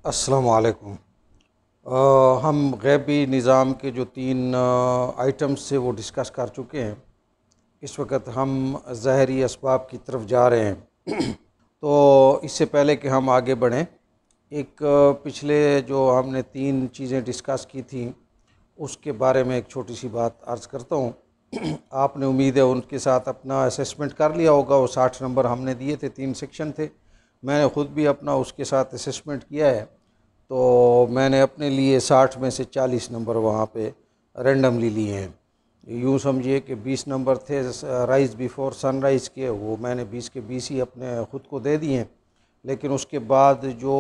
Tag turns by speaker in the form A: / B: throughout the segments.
A: السلام علیکم۔ ہم غیبی نظام کے جو 3 آئٹمز سے وہ ڈسکس کر چکے ہیں۔ اس وقت ہم ظاہری اسباب کی طرف جا رہے ہیں۔ تو اس سے پہلے کہ ہم آگے بڑھیں، ایک پچھلے جو ہم نے 3 چیزیں ڈسکس کی تھیں اس کے بارے میں ایک چھوٹی سی بات عرض کرتا ہوں۔ آپ نے امید ہے ان کے ساتھ اپنا اسیسمنٹ کر لیا ہوگا۔ وہ 60 نمبر ہم نے دیے تھے، 3 سیکشن تھے۔ میں نے خود بھی اپنا اس کے ساتھ اسیسمنٹ کیا ہے، تو میں نے اپنے لیے 60 میں سے 40 نمبر وہاں پہ رینڈملی لیے ہیں۔ یوں سمجھیے کہ 20 نمبر تھے رائز بیفور سن رائز کے، وہ میں نے 20 کے 20 ہی اپنے خود کو دے دیے ہیں۔ لیکن اس کے بعد جو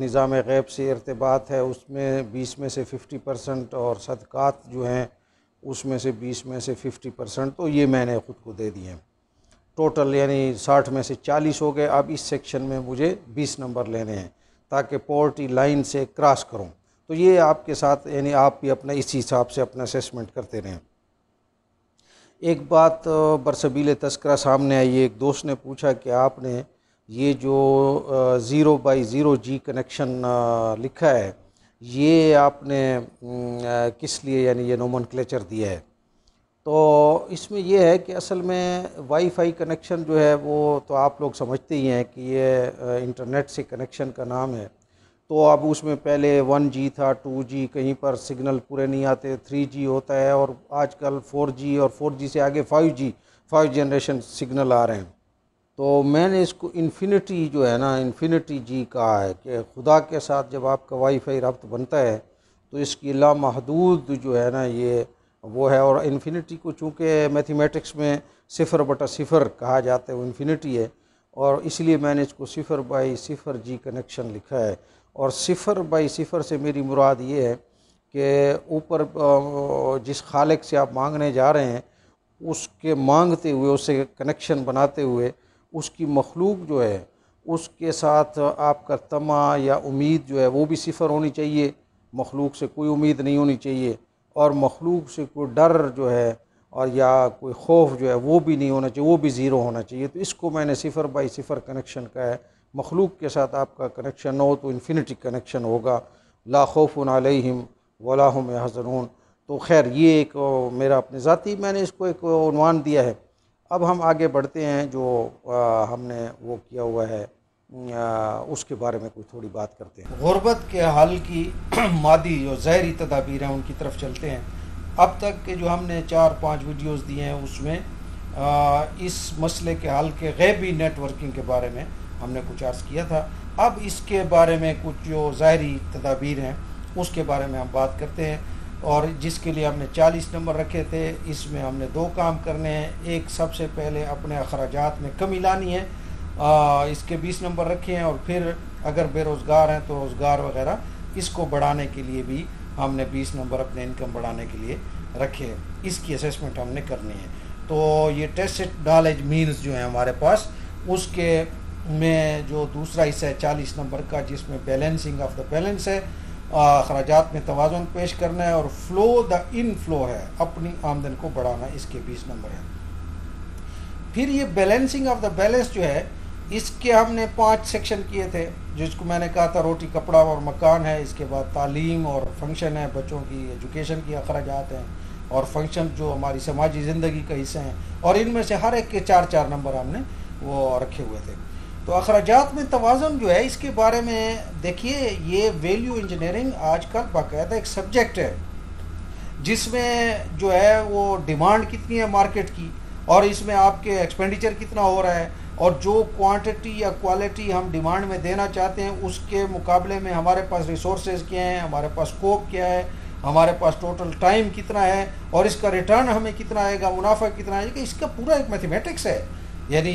A: نظام غیب سے ارتباط ہے اس میں 20 میں سے 50% اور صدقات جو ہیں اس میں سے 20 میں سے 50%، تو یہ میں نے خود کو دے دیے ہیں۔ ٹوٹل یعنی 60 میں سے 40 ہو گئے۔ اب اس سیکشن میں مجھے 20 نمبر لینے ہیں تاکہ پورٹی لائن سے کراس کروں۔ تو یہ آپ کے ساتھ یعنی آپ بھی اپنا اسی حساب سے اپنا اسیسمنٹ کرتے رہیں۔ ایک بات برسبیل تذکرہ سامنے آئی ہے۔ ایک دوست نے پوچھا کہ آپ نے یہ جو 0/0 کنیکشن لکھا ہے یہ آپ نے کس لیے یعنی یہ نومنکلیچر دیا ہے؟ تو اس میں یہ ہے کہ اصل میں وائی فائی کنیکشن جو ہے وہ تو آپ لوگ سمجھتے ہی ہیں کہ یہ انٹرنیٹ سے کنیکشن کا نام ہے۔ تو اب اس میں پہلے 1G تھا، 2G، کہیں پر سگنل پورے نہیں آتے، 3G ہوتا ہے، اور آج کل 4G اور 4G سے آگے 5G 5 جنریشن سگنل آ رہے ہیں۔ تو میں نے اس کو انفینٹی جو ہے نا انفینٹی جی کہا ہے کہ خدا کے ساتھ جب آپ کا وائی فائی ربط بنتا ہے تو اس کی لامحدود جو ہے نا یہ وہ ہے، اور انفینٹی کو چونکہ میتھمیٹکس میں 0/0 کہا جاتا ہے، وہ انفینٹی ہے، اور اس لیے میں نے اس کو 0/0 جی کنیکشن لکھا ہے۔ اور 0/0 سے میری مراد یہ ہے کہ اوپر جس خالق سے آپ مانگنے جا رہے ہیں اس کے مانگتے ہوئے، اس سے کنیکشن بناتے ہوئے اس کی مخلوق جو ہے اس کے ساتھ آپ کا طمع یا امید جو ہے وہ بھی 0 ہونی چاہیے، مخلوق سے کوئی امید نہیں ہونی چاہیے، اور مخلوق سے کوئی ڈر جو ہے اور یا کوئی خوف جو ہے وہ بھی نہیں ہونا چاہیے، وہ بھی 0 ہونا چاہیے۔ تو اس کو میں نے 0/0 کنیکشن کا ہے۔ مخلوق کے ساتھ آپ کا کنیکشن نہ ہو تو انفینٹی کنیکشن ہوگا، لا خوف علیہم ولا هم یحزنون۔ تو خیر یہ ایک میرا اپنے ذاتی میں نے اس کو ایک عنوان دیا ہے۔ اب ہم آگے بڑھتے ہیں، جو ہم نے وہ کیا ہوا ہے اس کے بارے میں کوئی تھوڑی بات کرتے ہیں۔ غربت کے حل کی مادی اور ظاہری تدابیر ہیں ان کی طرف چلتے ہیں۔ اب تک کے جو ہم نے 4-5 ویڈیوز دیے ہیں اس میں اس مسئلے کے حل کے غیبی نیٹ ورکنگ کے بارے میں ہم نے کچھ عرض کیا تھا۔ اب اس کے بارے میں کچھ جو ظاہری تدابیر ہیں اس کے بارے میں ہم بات کرتے ہیں، اور جس کے لیے ہم نے 40 نمبر رکھے تھے اس میں ہم نے 2 کام کرنے ہیں۔ ایک، سب سے پہلے اپنے اخراجات میں کمی لانی ہے، اس کے 20 نمبر رکھے ہیں، اور پھر اگر بے روزگار ہیں تو روزگار وغیرہ اس کو بڑھانے کے لیے بھی ہم نے 20 نمبر اپنے انکم بڑھانے کے لیے رکھے ہیں۔ اس کی اسیسمنٹ ہم نے کرنی ہے۔ تو یہ ٹیسٹ نالج مینز جو ہیں ہمارے پاس، اس کے میں جو دوسرا حصہ ہے 40 نمبر کا جس میں بیلنسنگ آف دا بیلنس ہے، اخراجات میں توازن پیش کرنا ہے، اور فلو دا ان فلو ہے، اپنی آمدن کو بڑھانا، اس کے 20 نمبر ہے۔ پھر یہ بیلنسنگ آف دا بیلنس جو ہے اس کے ہم نے 5 سیکشن کیے تھے، جس کو میں نے کہا تھا روٹی کپڑا اور مکان ہے، اس کے بعد تعلیم اور فنکشن ہے، بچوں کی ایجوکیشن کی اخراجات ہیں، اور فنکشن جو ہماری سماجی زندگی کا حصہ ہیں، اور ان میں سے ہر ایک کے 4 نمبر ہم نے وہ رکھے ہوئے تھے۔ تو اخراجات میں توازن جو ہے اس کے بارے میں دیکھیے، یہ ویلیو انجینئرنگ آج کل باقاعدہ ایک سبجیکٹ ہے جس میں جو ہے وہ ڈیمانڈ کتنی ہے مارکیٹ کی، اور اس میں آپ کے ایکسپینڈیچر کتنا ہو رہا ہے، اور جو کوانٹٹی یا کوالٹی ہم ڈیمانڈ میں دینا چاہتے ہیں اس کے مقابلے میں ہمارے پاس ریسورسز کیا ہیں، ہمارے پاس اسکوپ کیا ہے، ہمارے پاس ٹوٹل ٹائم کتنا ہے، اور اس کا ریٹرن ہمیں کتنا آئے گا، منافع کتنا آئے گا۔ اس کا پورا ایک میتھمیٹکس ہے، یعنی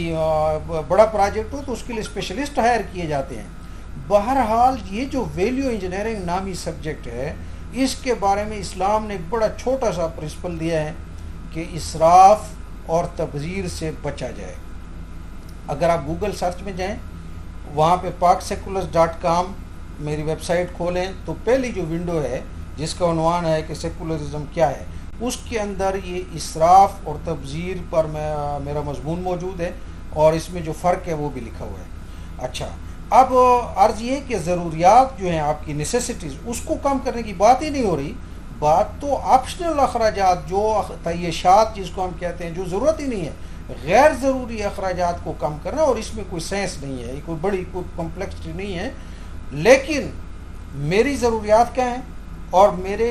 A: بڑا پروجیکٹ ہو تو اس کے لیے اسپیشلسٹ ہائر کیے جاتے ہیں۔ بہرحال یہ جو ویلیو انجینئرنگ نامی سبجیکٹ ہے اس کے بارے میں اسلام نے ایک بڑا چھوٹا سا پرنسپل دیا ہے کہ اسراف اور تبذیر سے بچا جائے۔ اگر آپ گوگل سرچ میں جائیں، وہاں پہ pakseculars.com میری ویب سائٹ کھولیں تو پہلی جو ونڈو ہے جس کا عنوان ہے کہ سیکولرزم کیا ہے، اس کے اندر یہ اسراف اور تبذیر پر میرا مضمون موجود ہے، اور اس میں جو فرق ہے وہ بھی لکھا ہوا ہے۔ اچھا، اب عرض یہ کہ ضروریات جو ہیں آپ کی نیسیسٹیز اس کو کم کرنے کی بات ہی نہیں ہو رہی، بات تو آپشنل اخراجات جو تعیشات جس کو ہم کہتے ہیں جو ضرورت ہی نہیں ہے، غیر ضروری اخراجات کو کم کرنا، اور اس میں کوئی سینس نہیں ہے، کوئی بڑی کوئی کمپلیکسٹی نہیں ہے، لیکن میری ضروریات کیا ہیں اور میرے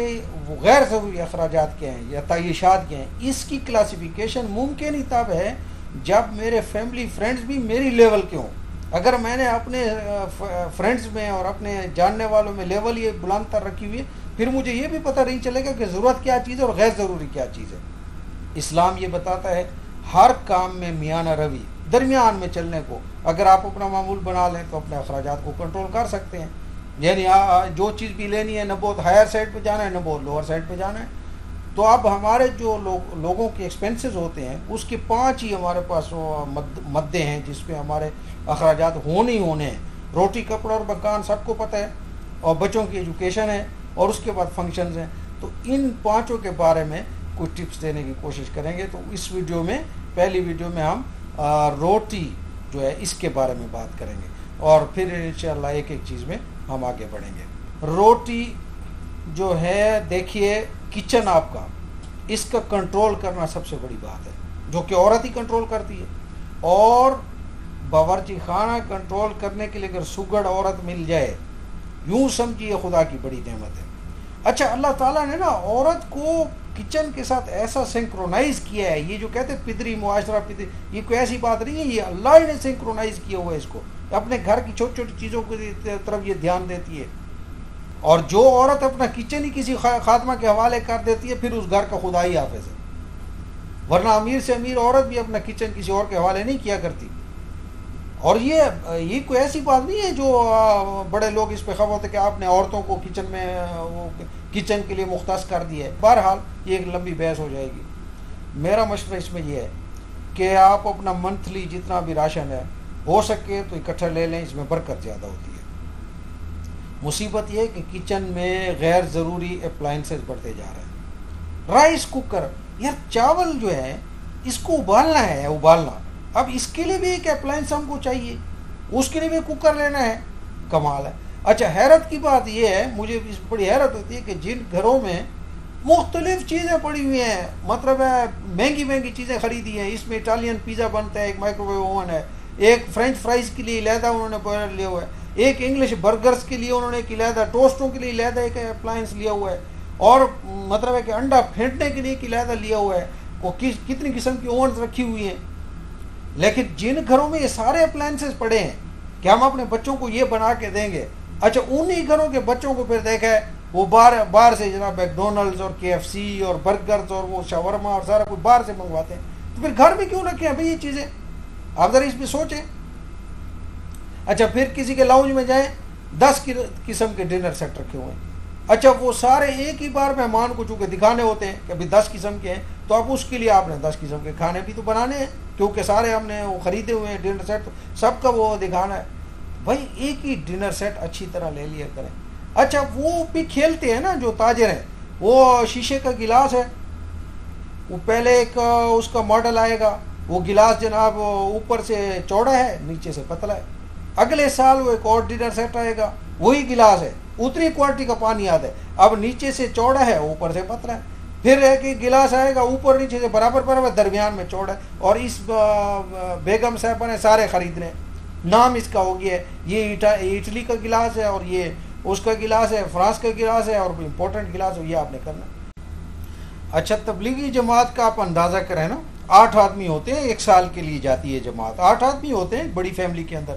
A: غیر ضروری اخراجات کیا ہیں یا تعیشات کیا ہیں، اس کی کلاسیفیکیشن ممکن ہی تب ہے جب میرے فیملی فرینڈز بھی میری لیول کے ہوں۔ اگر میں نے اپنے فرینڈز میں اور اپنے جاننے والوں میں لیول یہ بلند تر رکھی ہوئی ہے، پھر مجھے یہ بھی پتہ نہیں چلے گا کہ ضرورت کیا چیز ہے اور غیر ضروری کیا چیز ہے۔ اسلام یہ بتاتا ہے ہر کام میں میانہ روی، درمیان میں چلنے کو، اگر آپ اپنا معمول بنا لیں تو اپنے اخراجات کو کنٹرول کر سکتے ہیں، یعنی جو چیز بھی لینی ہے نہ بہت ہائر سائڈ پہ جانا ہے نہ بہت لوور سائڈ پہ جانا ہے۔ تو اب ہمارے جو لوگوں کے ایکسپینسز ہوتے ہیں اس کے 5 ہی ہمارے پاس مدیں ہیں جس پہ ہمارے اخراجات ہونے ہیں، روٹی کپڑا اور مکان سب کو پتہ ہے، اور بچوں کی ایجوکیشن ہے، اور اس کے بعد فنکشنز ہیں۔ تو ان 5 کے بارے میں کچھ ٹپس دینے کی کوشش کریں گے۔ تو اس ویڈیو میں پہلی ویڈیو میں ہم روٹی جو ہے اس کے بارے میں بات کریں گے، اور پھر انشاءاللہ ایک ایک چیز میں ہم آگے بڑھیں گے۔ روٹی جو ہے دیکھیے، کچن آپ کا، اس کا کنٹرول کرنا سب سے بڑی بات ہے، جو کہ عورت ہی کنٹرول کرتی ہے، اور باورچی خانہ کنٹرول کرنے کے لیے اگر سگڑ عورت مل جائے، یوں سمجھیے خدا کی بڑی نعمت ہے۔ اچھا، اللہ تعالیٰ نے نا عورت کو کچن کے ساتھ ایسا سنکرونائز کیا ہے، یہ جو کہتے ہیں پدری معاشرہ پدری، یہ کوئی ایسی بات نہیں ہے، یہ اللہ ہی نے سنکرونائز کیا ہوا ہے اس کو، اپنے گھر کی چھوٹی چھوٹی چیزوں کی طرف یہ دھیان دیتی ہے۔ اور جو عورت اپنا کچن ہی کسی خاتمہ کے حوالے کر دیتی ہے، پھر اس گھر کا خدا ہی حافظ ہے، ورنہ امیر سے امیر عورت بھی اپنا کچن کسی اور کے حوالے نہیں کیا کرتی۔ اور یہ کوئی ایسی بات نہیں ہے جو بڑے لوگ اس پہ خبر ہوتے کہ آپ نے عورتوں کو کچن میں کچن کے لیے مختص کر دیا ہے۔ بہرحال یہ ایک لمبی بحث ہو جائے گی۔ میرا مشورہ اس میں یہ ہے کہ آپ اپنا منتھلی جتنا بھی راشن ہے ہو سکے تو اکٹھا لے لیں، اس میں برکت زیادہ ہوتی ہے۔ مصیبت یہ ہے کہ کچن میں غیر ضروری اپلائنسز بڑھتے جا رہے ہیں۔ رائس کوکر، یار چاول جو ہے اس کو ابالنا ہے، اب اس کے لیے بھی ایک اپلائنس ہم کو چاہیے، اس کے لیے بھی کوکر لینا ہے، کمال ہے۔ اچھا، حیرت کی بات یہ ہے، مجھے اس بڑی حیرت ہوتی ہے کہ جن گھروں میں مختلف چیزیں پڑی ہوئی ہیں، مطلب ہے مہنگی چیزیں خریدی ہیں، اس میں اٹالین پیزا بنتا ہے، ایک مائکرو ویو اوون ہے، ایک فرینچ فرائز کے لیے علیحدہ انہوں نے بوائلر لیا ہوا ہے، ایک انگلش برگرز کے لیے انہوں نے ایک علیحدہ، ٹوسٹوں کے لیے علیحدہ ایک اپلائنس لیا ہوا ہے، اور مطلب ہے کہ انڈا پھینٹنے کے لیے ایک علیحدہ لیا ہوا ہے، وہ کتنی قسم کی اوونز رکھی ہوئی ہیں۔ لیکن جن گھروں میں یہ سارے اپلائنسز پڑے ہیں کہ ہم اپنے بچوں کو یہ بنا کے دیں گے، اچھا انہی گھروں کے بچوں کو پھر دیکھا ہے وہ باہر سے جناب میکڈونلڈز اور KFC اور برگرز اور وہ شاورما اور سارا کچھ باہر سے منگواتے ہیں، تو پھر گھر میں کیوں رکھیں ہیں بھائی یہ چیزیں؟ آپ ذرا اس پہ سوچیں۔ اچھا، پھر کسی کے لاؤنج میں جائیں، 10 قسم کے ڈنر سیٹ رکھے ہوئے ہیں، اچھا وہ سارے ایک ہی بار مہمان کو چونکہ دکھانے ہوتے ہیں کہ ابھی 10 قسم کے ہیں، تو اب اس کے لیے آپ نے 10 قسم کے کھانے بھی تو بنانے ہیں، کیونکہ سارے ہم نے وہ خریدے ہوئے ہیں ڈنر سیٹ، سب کا وہ دکھانا ہے۔ بھائی ایک ہی ڈنر سیٹ اچھی طرح لے لیا کریں۔ اچھا، وہ بھی کھیلتے ہیں نا جو تاجر ہیں، وہ شیشے کا گلاس ہے، وہ پہلے ایک اس کا ماڈل آئے گا، وہ گلاس جناب اوپر سے چوڑا ہے نیچے سے پتلا ہے، اگلے سال وہ ایک اور ڈنر سیٹ آئے گا، وہی گلاس ہے، اتنی کوالٹی کا پانی آتا ہے، اب نیچے سے چوڑا ہے اوپر سے پتلا ہے، پھر ایک گلاس آئے گا اوپر نیچے سے برابر درمیان میں چوڑا ہے، اور اس بیگم صاحبہ نے سارے خرید رہے ہیں، نام اس کا ہو گیا ہے، یہ اٹلی کا گلاس ہے، اور یہ اس کا گلاس ہے، فرانس کا گلاس ہے، اور امپورٹنٹ گلاس ہو، یہ آپ نے کرنا۔ اچھا، تبلیغی جماعت کا آپ اندازہ کریں نا، 8 آدمی ہوتے ہیں، 1 سال کے لیے جاتی ہے جماعت، 8 آدمی ہوتے ہیں بڑی فیملی کے اندر۔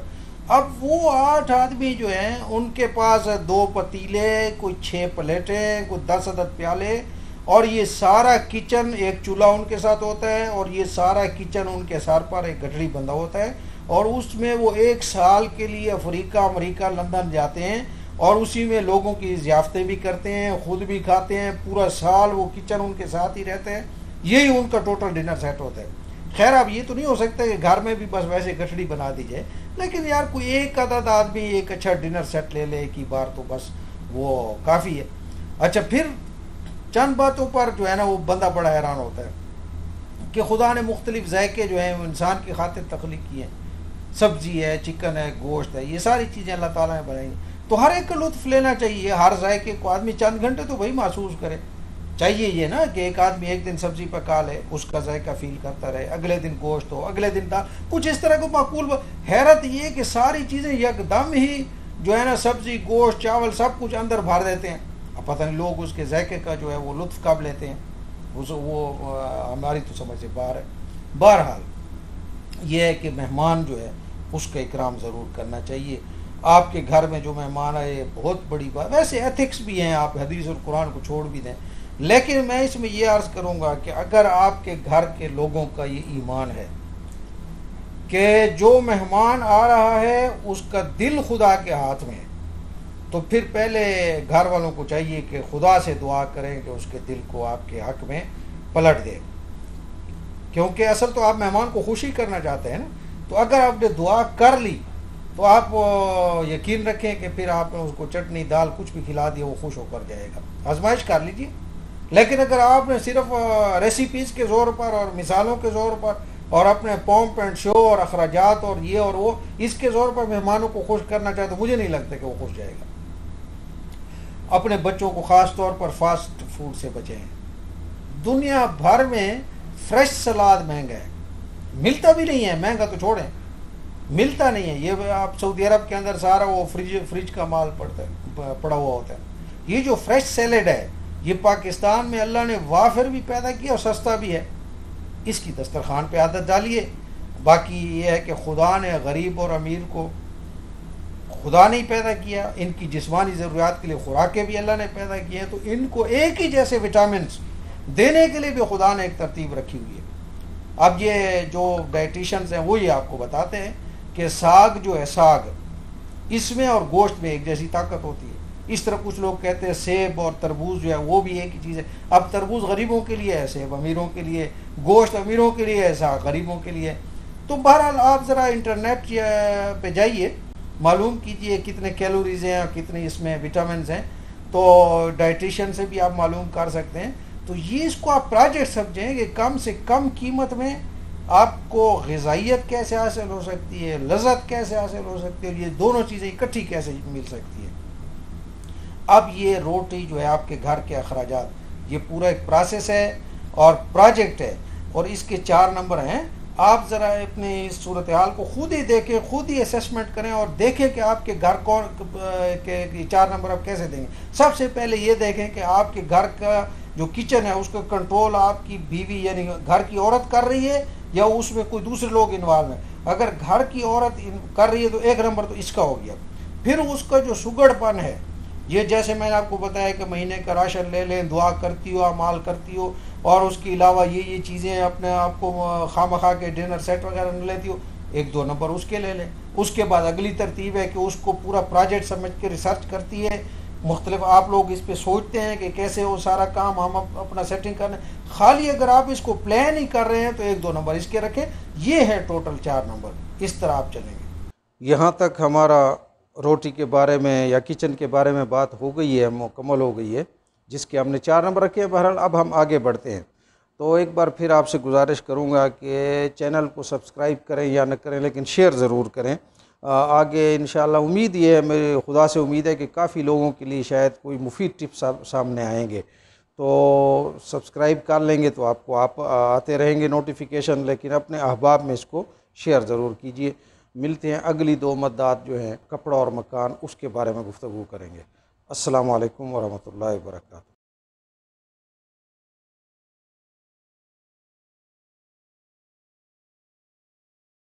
A: اب وہ 8 آدمی جو ہیں ان کے پاس 2 پتیلے، کوئی 6 پلیٹیں، کوئی 10 عدد پیالے، اور یہ سارا کچن، ایک چولہا ان کے ساتھ ہوتا ہے، اور یہ سارا کچن ان کے سر پر ایک گٹڑی بندھا ہوتا ہے، اور اس میں وہ 1 سال کے لیے افریقہ، امریکہ، لندن جاتے ہیں، اور اسی میں لوگوں کی ضیافتیں بھی کرتے ہیں، خود بھی کھاتے ہیں، پورا سال وہ کچن ان کے ساتھ ہی رہتے ہیں، یہی ان کا ٹوٹل ڈنر سیٹ ہوتا ہے۔ خیر اب یہ تو نہیں ہو سکتا کہ گھر میں بھی بس ویسے گٹھڑی بنا دی جائے، لیکن یار کوئی ایک عدد آدمی ایک اچھا ڈنر سیٹ لے لے ایک ہی بار تو بس وہ کافی ہے۔ اچھا، پھر چند باتوں پر جو ہے نا وہ بندہ بڑا حیران ہوتا ہے کہ خدا نے مختلف ذائقے جو ہیں وہ انسان کی خاطر تخلیق کیے ہیں۔ سبزی ہے، چکن ہے، گوشت ہے، یہ ساری چیزیں اللہ تعالیٰ نے بنائی ہیں، تو ہر ایک کا لطف لینا چاہیے، ہر ذائقے کو آدمی چند گھنٹے تو وہی محسوس کرے، چاہیے یہ نا کہ ایک آدمی ایک دن سبزی پکا لے، اس کا ذائقہ فیل کرتا رہے، اگلے دن گوشت ہو، اگلے دن دال، کچھ اس طرح کو معقول حیرت یہ کہ ساری چیزیں یکدم ہی جو ہے نا سبزی، گوشت، چاول سب کچھ اندر بھر دیتے ہیں، اب پتہ نہیں لوگ اس کے ذائقے کا جو ہے وہ لطف کب لیتے ہیں، وہ ہماری تو سمجھ سے باہر ہے۔ بہرحال یہ ہے کہ مہمان جو ہے اس کا اکرام ضرور کرنا چاہیے۔ آپ کے گھر میں جو مہمان آئے بہت بڑی بات، ویسے ایتھکس بھی ہیں، آپ حدیث اور قرآن کو چھوڑ بھی دیں، لیکن میں اس میں یہ عرض کروں گا کہ اگر آپ کے گھر کے لوگوں کا یہ ایمان ہے کہ جو مہمان آ رہا ہے اس کا دل خدا کے ہاتھ میں ہے، تو پھر پہلے گھر والوں کو چاہیے کہ خدا سے دعا کریں کہ اس کے دل کو آپ کے حق میں پلٹ دے، کیونکہ اصل تو آپ مہمان کو خوشی کرنا چاہتے ہیں نا، تو اگر آپ نے دعا کر لی تو آپ یقین رکھیں کہ پھر آپ نے اس کو چٹنی دال کچھ بھی کھلا دیا وہ خوش ہو کر جائے گا، آزمائش کر لیجیے۔ لیکن اگر آپ نے صرف ریسیپیز کے زور پر اور مثالوں کے زور پر اور اپنے پومپ اینڈ شو اور اخراجات اور یہ اور وہ اس کے زور پر مہمانوں کو خوش کرنا چاہے تو مجھے نہیں لگتا کہ وہ خوش جائے گا۔ اپنے بچوں کو خاص طور پر فاسٹ فوڈ سے بچیں۔ دنیا بھر میں فریش سلاد مہنگا ہے، ملتا بھی نہیں ہے، مہنگا تو چھوڑیں، ملتا نہیں ہے، یہ آپ سعودی عرب کے اندر سارا وہ فریج کا مال پڑا ہوا ہوتا ہے۔ یہ جو فریش سیلڈ ہے یہ پاکستان میں اللہ نے وافر بھی پیدا کیا اور سستا بھی ہے، اس کی دسترخوان پہ عادت ڈالیے۔ باقی یہ ہے کہ خدا نے غریب اور امیر کو خدا نہیں پیدا کیا، ان کی جسمانی ضروریات کے لیے خوراکیں بھی اللہ نے پیدا کی ہیں، تو ان کو ایک ہی جیسے وٹامنس دینے کے لیے بھی خدا نے ایک ترتیب رکھی ہوئی ہے۔ اب یہ جو ڈائٹیشنز ہیں وہ یہ آپ کو بتاتے ہیں کہ ساگ جو ہے، ساگ اس میں اور گوشت میں ایک جیسی طاقت ہوتی ہے۔ اس طرح کچھ لوگ کہتے ہیں سیب اور تربوز جو ہے وہ بھی ایک ہی چیز ہے۔ اب تربوز غریبوں کے لیے ہے، سیب امیروں کے لیے، گوشت امیروں کے لیے ہے، ساگ غریبوں کے لیے۔ تو بہرحال آپ ذرا انٹرنیٹ پہ جائیے، معلوم کیجئے کتنے کیلوریز ہیں اور کتنے اس میں وٹامنز ہیں، تو ڈائٹیشین سے بھی آپ معلوم کر سکتے ہیں۔ تو یہ اس کو آپ پروجیکٹ سمجھیں کہ کم سے کم قیمت میں آپ کو غذائیت کیسے حاصل ہو سکتی ہے، لذت کیسے حاصل ہو سکتی ہے، اور یہ دونوں چیزیں اکٹھی کیسے مل سکتی ہے۔ اب یہ روٹی جو ہے آپ کے گھر کے اخراجات، یہ پورا ایک پروسیس ہے اور پروجیکٹ ہے، اور اس کے 4 نمبر ہیں۔ آپ ذرا اپنی اس صورتحال کو خود ہی دیکھیں، خود ہی اسیسمنٹ کریں اور دیکھیں کہ آپ کے گھر کے 4 نمبر آپ کیسے دیں گے۔ سب سے پہلے یہ دیکھیں کہ آپ کے گھر کا جو کچن ہے اس کا کنٹرول آپ کی بیوی یعنی گھر کی عورت کر رہی ہے یا اس میں کوئی دوسرے لوگ انوالو ہیں۔ اگر گھر کی عورت کر رہی ہے تو 1 نمبر تو اس کا ہو گیا۔ پھر اس کا جو سگڑ پن ہے، یہ جیسے میں نے آپ کو بتایا کہ مہینے کا راشن لے لیں، دعا کرتی ہو، اعمال کرتی ہو، اور اس کے علاوہ یہ چیزیں اپنے آپ کو خواہ کے ڈنر سیٹ وغیرہ نہیں لیتی ہو، 1-2 نمبر اس کے لے لیں۔ اس کے بعد اگلی ترتیب ہے کہ اس کو پورا پروجیکٹ سمجھ کے ریسرچ کرتی ہے، مختلف آپ لوگ اس پہ سوچتے ہیں کہ کیسے وہ سارا کام ہم اپنا سیٹنگ کرنا ہے۔ خالی اگر آپ اس کو پلان ہی کر رہے ہیں تو 1-2 نمبر اس کے رکھیں، یہ ہے ٹوٹل 4 نمبر، اس طرح آپ چلیں گے۔ یہاں تک ہمارا روٹی کے بارے میں یا کچن کے بارے میں بات ہو گئی ہے، مکمل ہو گئی ہے، جس کے ہم نے 4 نمبر رکھے ہیں۔ بہرحال اب ہم آگے بڑھتے ہیں، تو ایک بار پھر آپ سے گزارش کروں گا کہ چینل کو سبسکرائب کریں یا نہ کریں، لیکن شیئر ضرور کریں۔ آگے انشاءاللہ امید یہ ہے، میرے خدا سے امید ہے کہ کافی لوگوں کے لیے شاید کوئی مفید ٹپس سامنے آئیں گے، تو سبسکرائب کر لیں گے تو آپ کو آتے رہیں گے نوٹیفیکیشن، لیکن اپنے احباب میں اس کو شیئر ضرور کیجئے۔ ملتے ہیں اگلی 2 مدات جو ہیں کپڑا اور مکان، اس کے بارے میں گفتگو کریں گے۔ السلام علیکم ورحمۃ اللہ وبرکاتہ۔